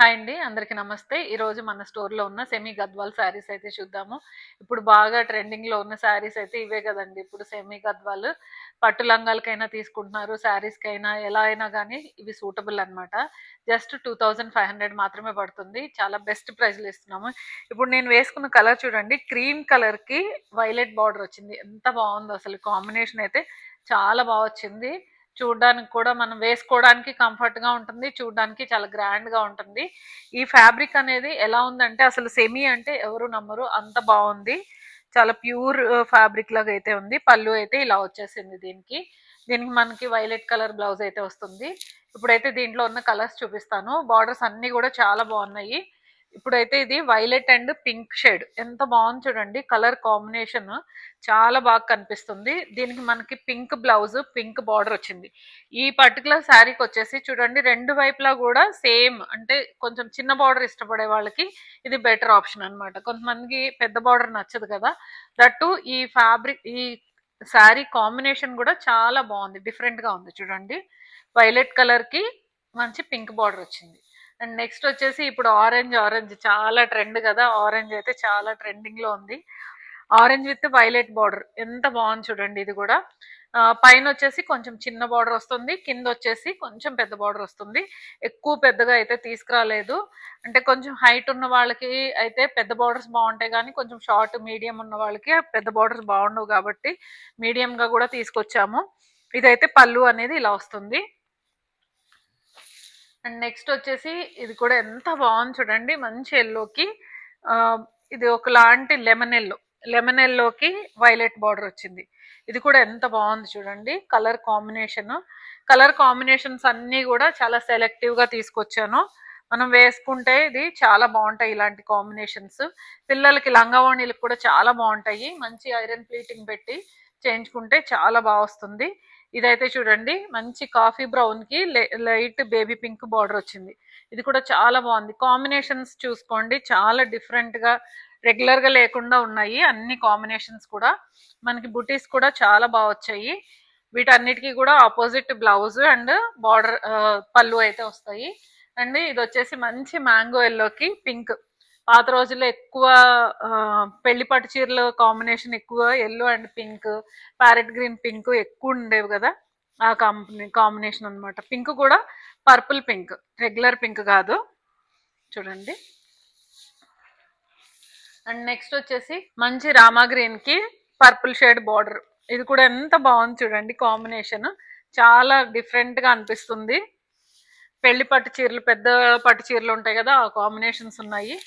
Hi అండి. అందరికీ నమస్తే. ఈరోజు మన స్టోర్‌లో ఉన్న సెమీ గద్వాల్ శారీస్ అయితే చూద్దాము. ఇప్పుడు బాగా ట్రెండింగ్‌లో ఉన్న శారీస్ అయితే ఇవే గదండీ! ఇప్పుడు సెమీ గద్వాల్ పట్టు లంగాలకైనా తీసుకుంటున్నారు. శారీస్‌కైనా ఎలా అయినా గానీ ఇవి సూటబుల్ అనమాట. జస్ట్ 2500 మాత్రమే పడుతుంది. చాలా బెస్ట్ ప్రైస్‌లో ఇస్తున్నాము. ఇప్పుడు నేను వేసుకున్న కలర్ చూడండి. క్రీమ్ కలర్‌కి వైలెట్ బార్డర్ వచ్చింది. ఎంత బావుందో అసలు కాంబినేషన్ అయితే చాలా బా వచ్చింది. చూడ్డానికి కూడా మనం వేసుకోవడానికి కంఫర్ట్‌గా ఉంటుంది. చూడ్డానికి చాలా గ్రాండ్‌గా ఉంటుంది. ఈ ఫ్యాబ్రిక్ అనేది ఎలా ఉందంటే అసలు సెమీ అంటే ఎవరు నమ్మరు. అంత బావుంది. చాలా ప్యూర్ ఫ్యాబ్రిక్ లాగా అయితే ఉంది. పళ్ళు అయితే ఇలా వచ్చేసింది దీనికి. దీనికి మనకి వైలెట్ కలర్ బ్లౌజ్ అయితే వస్తుంది. ఇప్పుడైతే దీంట్లో ఉన్న కలర్స్ చూపిస్తాను. బార్డర్స్ అన్నీ కూడా చాలా బాగున్నాయి. ఇప్పుడైతే ఇది వైలెట్ అండ్ పింక్ షేడ్ ఎంత బాగుంది చూడండి. కలర్ కాంబినేషన్ చాలా బాగా కనిపిస్తుంది. దీనికి మనకి పింక్ బ్లౌజ్ పింక్ బార్డర్ వచ్చింది. ఈ పర్టికులర్ శారీకి వచ్చేసి చూడండి రెండు వైపులా కూడా సేమ్ అంటే కొంచెం చిన్న బార్డర్ ఇష్టపడే వాళ్ళకి ఇది బెటర్ ఆప్షన్ అనమాట. కొంతమందికి పెద్ద బార్డర్ నచ్చదు కదా. దట్టు ఈ ఫ్యాబ్రిక్ ఈ శారీ కాంబినేషన్ కూడా చాలా బాగుంది. డిఫరెంట్ గా ఉంది చూడండి. వైలెట్ కలర్ కి మంచి పింక్ బార్డర్ వచ్చింది. అండ్ నెక్స్ట్ వచ్చేసి ఇప్పుడు ఆరెంజ్ చాలా ట్రెండ్ కదా. ఆరెంజ్ అయితే చాలా ట్రెండింగ్ లో ఉంది. ఆరెంజ్ విత్ వైలెట్ బార్డర్ ఎంత బాగుంది చూడండి. ఇది కూడా పైన వచ్చేసి కొంచెం చిన్న బార్డర్ వస్తుంది. కింద వచ్చేసి కొంచెం పెద్ద బార్డర్ వస్తుంది. ఎక్కువ పెద్దగా అయితే తీసుకురాలేదు. అంటే కొంచెం హైట్ ఉన్న వాళ్ళకి అయితే పెద్ద బార్డర్స్ బాగుంటాయి, కానీ కొంచెం షార్ట్ మీడియం ఉన్న వాళ్ళకి పెద్ద బార్డర్స్ బాగుండవు కాబట్టి మీడియంగా కూడా తీసుకొచ్చాము. ఇదైతే పళ్ళు అనేది ఇలా వస్తుంది. అండ్ నెక్స్ట్ వచ్చేసి ఇది కూడా ఎంత బాగుంది చూడండి. మంచి ఎల్లోకి ఇది ఒకలాంటి లెమన్ ఎల్లోకి వైలెట్ బార్డర్ వచ్చింది. ఇది కూడా ఎంత బాగుంది చూడండి. కలర్ కాంబినేషన్స్ అన్నీ కూడా చాలా సెలెక్టివ్ గా తీసుకొచ్చాను. మనం వేసుకుంటే ఇది చాలా బాగుంటాయి ఇలాంటి కాంబినేషన్స్. పిల్లలకి లంగావోణీలకు కూడా చాలా బాగుంటాయి. మంచి ఐరన్ ప్లీటింగ్ పెట్టి చేయించుకుంటే చాలా బాగా వస్తుంది. ఇదైతే చూడండి మంచి కాఫీ బ్రౌన్ కి లైట్ బేబీ పింక్ బార్డర్ వచ్చింది. ఇది కూడా చాలా బాగుంది. కాంబినేషన్స్ చూసుకోండి, చాలా డిఫరెంట్ గా రెగ్యులర్ గా లేకుండా ఉన్నాయి అన్ని కాంబినేషన్స్ కూడా. మనకి బుటీస్ కూడా చాలా బాగా వచ్చాయి. వీటన్నిటికీ కూడా ఆపోజిట్ బ్లౌజ్ అండ్ బార్డర్ పళ్ళు అయితే వస్తాయి. అండ్ ఇది వచ్చేసి మంచి మ్యాంగో ఎల్లోకి పింక్. పాత రోజుల్లో ఎక్కువ పెళ్లి పట్టు చీరల కాంబినేషన్ ఎక్కువ yellow and pink, parrot green pink ఎక్కువ ఉండేవి కదా. ఆ కాంబినేషన్ అనమాట. పింక్ కూడా పర్పుల్ పింక్, రెగ్యులర్ పింక్ కాదు. చూడండి. అండ్ నెక్స్ట్ వచ్చేసి మంచి రామా గ్రీన్ కి పర్పుల్ షేడ్ బార్డర్. ఇది కూడా ఎంత బాగుంది చూడండి. కాంబినేషన్ చాలా డిఫరెంట్ గా అనిపిస్తుంది. పెళ్లి పట్టు చీరలు, పెద్ద పట్టు చీరలు ఉంటాయి కదా, ఆ కాంబినేషన్స్ ఉన్నాయి.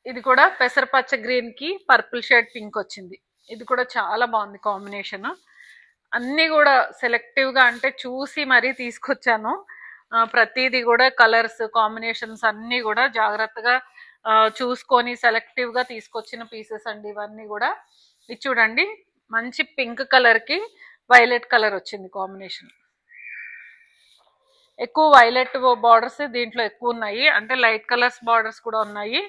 ఇది కూడా పెసరపచ్చ గ్రీన్ కి పర్పుల్ షేడ్ పింక్ వచ్చింది. ఇది కూడా చాలా బాగుంది కాంబినేషన్. అన్నీ కూడా సెలెక్టివ్ గా అంటే చూసి మరీ తీసుకొచ్చాను. ప్రతిదీ కూడా కలర్స్ కాంబినేషన్స్ అన్నీ కూడా జాగ్రత్తగా చూసుకొని సెలెక్టివ్ గా తీసుకొచ్చిన పీసెస్ అండి ఇవన్నీ కూడా. ఇది చూడండి మంచి పింక్ కలర్ కి వైలెట్ కలర్ వచ్చింది కాంబినేషన్. ఎక్కువ వైలెట్ బార్డర్స్ దీంట్లో ఎక్కువ ఉన్నాయి. అంటే లైట్ కలర్స్ బార్డర్స్ కూడా ఉన్నాయి.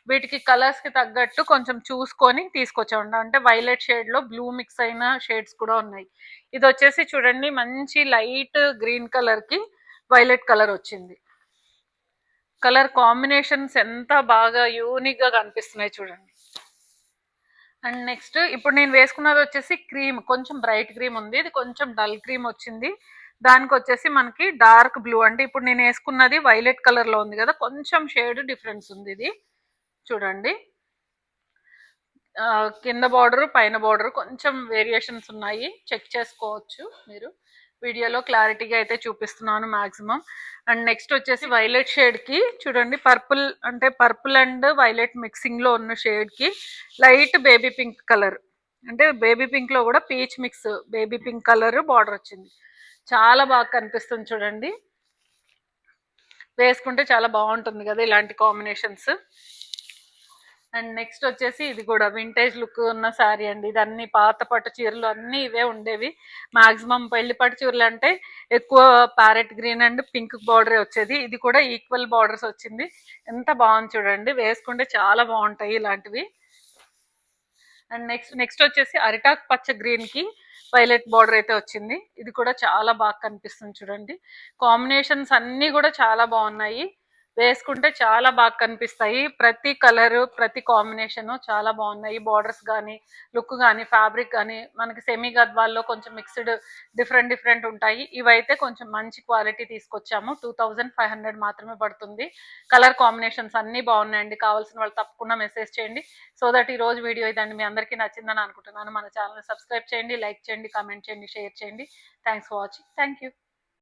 వీటికి కలర్స్ కి తగ్గట్టు కొంచెం చూసుకొని తీసుకొచ్చామండి. అంటే వైలెట్ షేడ్ లో బ్లూ మిక్స్ అయిన షేడ్స్ కూడా ఉన్నాయి. ఇది వచ్చేసి చూడండి మంచి లైట్ గ్రీన్ కలర్ కి వైలెట్ కలర్ వచ్చింది. కలర్ కాంబినేషన్స్ ఎంత బాగా యూనిక్ గా కనిపిస్తున్నాయి చూడండి. అండ్ నెక్స్ట్ ఇప్పుడు నేను వేసుకున్నది వచ్చేసి క్రీమ్, కొంచెం బ్రైట్ క్రీమ్ ఉంది. ఇది కొంచెం డల్ క్రీమ్ వచ్చింది. దానికి వచ్చేసి మనకి డార్క్ బ్లూ. అంటే ఇప్పుడు నేను వేసుకున్నది వైలెట్ కలర్ లో ఉంది కదా, కొంచెం షేడ్ డిఫరెన్స్ ఉంది. ఇది చూడండి. కింద బార్డర్ పైన బార్డర్ కొంచెం వేరియేషన్స్ ఉన్నాయి, చెక్ చేసుకోవచ్చు మీరు. వీడియోలో క్లారిటీగా అయితే చూపిస్తున్నాను మాక్సిమం. అండ్ నెక్స్ట్ వచ్చేసి వైలెట్ షేడ్ కి చూడండి పర్పుల్, అంటే పర్పుల్ అండ్ వైలెట్ మిక్సింగ్ లో ఉన్న షేడ్ కి లైట్ బేబీ పింక్ కలర్, అంటే బేబీ పింక్ లో కూడా peach mix baby pink colour border వచ్చింది. చాలా బాగా కనిపిస్తుంది చూడండి. వేసుకుంటే చాలా బాగుంటుంది కదా ఇలాంటి కాంబినేషన్స్. అండ్ నెక్స్ట్ వచ్చేసి ఇది కూడా వింటేజ్ లుక్ ఉన్న శారీ అండి. ఇది అన్ని పాత పట్టు చీరలు అన్నీ ఇవే ఉండేవి. మాక్సిమం పెళ్లి పట్టు చీరలు అంటే ఎక్కువ ప్యారెట్ గ్రీన్ అండ్ పింక్ బార్డరే వచ్చేది. ఇది కూడా ఈక్వల్ బార్డర్స్ వచ్చింది. ఎంత బాగుంది చూడండి. వేసుకుంటే చాలా బాగుంటాయి ఇలాంటివి. అండ్ నెక్స్ట్ వచ్చేసి అరిటాక్ పచ్చ గ్రీన్ కి వైలెట్ బార్డర్ అయితే వచ్చింది. ఇది కూడా చాలా బాగా కనిపిస్తుంది చూడండి. కాంబినేషన్స్ అన్నీ కూడా చాలా బాగున్నాయి. వేసుకుంటే చాలా బాగా కనిపిస్తాయి. ప్రతి కలరు, ప్రతి కాంబినేషను చాలా బాగున్నాయి. బార్డర్స్ కానీ, లుక్ కానీ, ఫ్యాబ్రిక్ కానీ మనకి సెమీ గద్వాల్లో కొంచెం మిక్స్డ్ డిఫరెంట్ డిఫరెంట్ ఉంటాయి. ఇవైతే కొంచెం మంచి క్వాలిటీ తీసుకొచ్చాము. 2500 మాత్రమే పడుతుంది. కలర్ కాంబినేషన్స్ అన్నీ బాగున్నాయండి. కావాల్సిన వాళ్ళు తప్పకుండా మెసేజ్ చేయండి. సో దట్ ఈ రోజు వీడియో ఇదండి. మీ అందరికీ నచ్చిందని అనుకుంటున్నాను. మన ఛానల్ సబ్స్క్రైబ్ చేయండి, లైక్ చేయండి, కామెంట్ చేయండి, షేర్ చేయండి. Thanks for watching. Thank you.